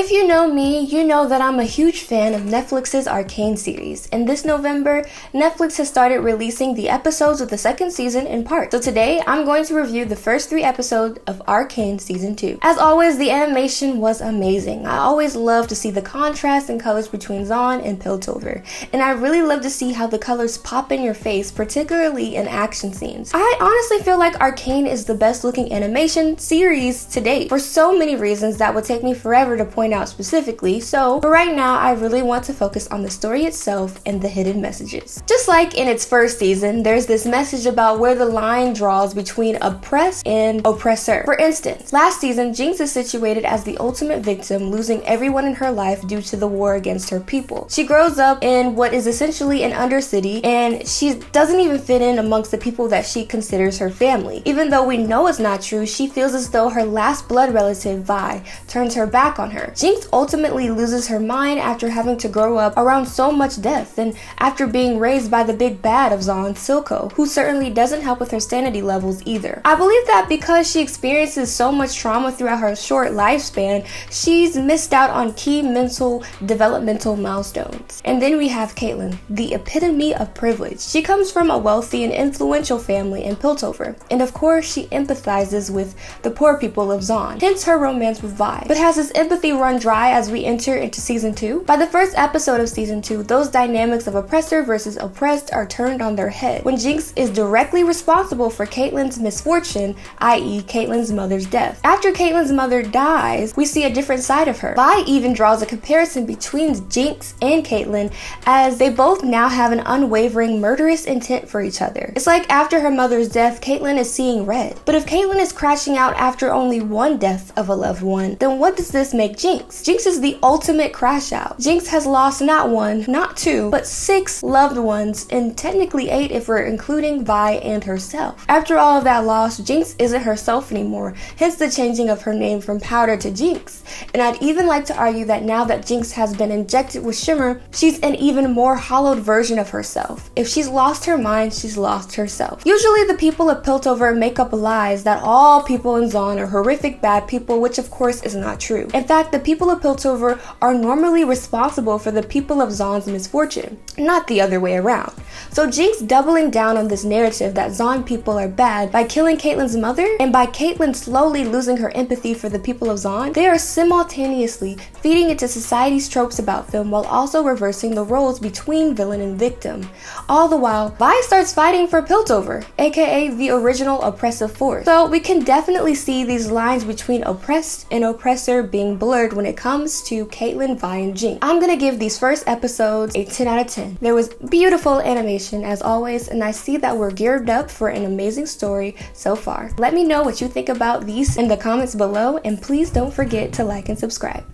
If you know me, you know that I'm a huge fan of Netflix's Arcane series, and this November, Netflix has started releasing the episodes of the second season in parts. So today, I'm going to review the first 3 episodes of Arcane Season 2. As always, the animation was amazing. I always love to see the contrast in colors between Zaun and Piltover, and I really love to see how the colors pop in your face, particularly in action scenes. I honestly feel like Arcane is the best looking animation series to date, for so many reasons that would take me forever to point out specifically, so for right now I really want to focus on the story itself and the hidden messages. Just like in its first season, there's this message about where the line draws between oppressed and oppressor. For instance, last season, Jinx is situated as the ultimate victim, losing everyone in her life due to the war against her people. She grows up in what is essentially an undercity, and she doesn't even fit in amongst the people that she considers her family. Even though we know it's not true, she feels as though her last blood relative, Vi, turns her back on her. Jinx ultimately loses her mind after having to grow up around so much death, and after being raised by the big bad of Zaun, Silco, who certainly doesn't help with her sanity levels either. I believe that because she experiences so much trauma throughout her short lifespan, she's missed out on key mental developmental milestones. And then we have Caitlyn, the epitome of privilege. She comes from a wealthy and influential family in Piltover, and of course she empathizes with the poor people of Zaun, hence her romance with Vi. But has this empathy run dry as we enter into season 2? By the first episode of season 2, those dynamics of oppressor versus oppressed are turned on their head when Jinx is directly responsible for Caitlyn's misfortune, i.e. Caitlyn's mother's death. After Caitlyn's mother dies, we see a different side of her. Vi even draws a comparison between Jinx and Caitlyn, as they both now have an unwavering murderous intent for each other. It's like after her mother's death, Caitlyn is seeing red. But if Caitlyn is crashing out after only one death of a loved one, then what does this make Jinx? Jinx is the ultimate crash out. Jinx has lost not 1, not 2, but 6 loved ones, and technically 8 if we're including Vi and herself. After all of that loss, Jinx isn't herself anymore, hence the changing of her name from Powder to Jinx. And I'd even like to argue that now that Jinx has been injected with Shimmer, she's an even more hollowed version of herself. If she's lost her mind, she's lost herself. Usually the people of Piltover make up lies that all people in Zaun are horrific bad people, which of course is not true. In fact, the people of Piltover are normally responsible for the people of Zaun's misfortune, not the other way around. So Jinx doubling down on this narrative that Zaun people are bad by killing Caitlyn's mother, and by Caitlyn slowly losing her empathy for the people of Zaun, they are simultaneously feeding into society's tropes about film while also reversing the roles between villain and victim. All the while, Vi starts fighting for Piltover, aka the original oppressive force. So we can definitely see these lines between oppressed and oppressor being blurred when it comes to Caitlyn, Vi, and Jinx. I'm gonna give these first episodes a 10 out of 10. There was beautiful animation as always, and I see that we're geared up for an amazing story so far. Let me know what you think about these in the comments below, and please don't forget to like and subscribe.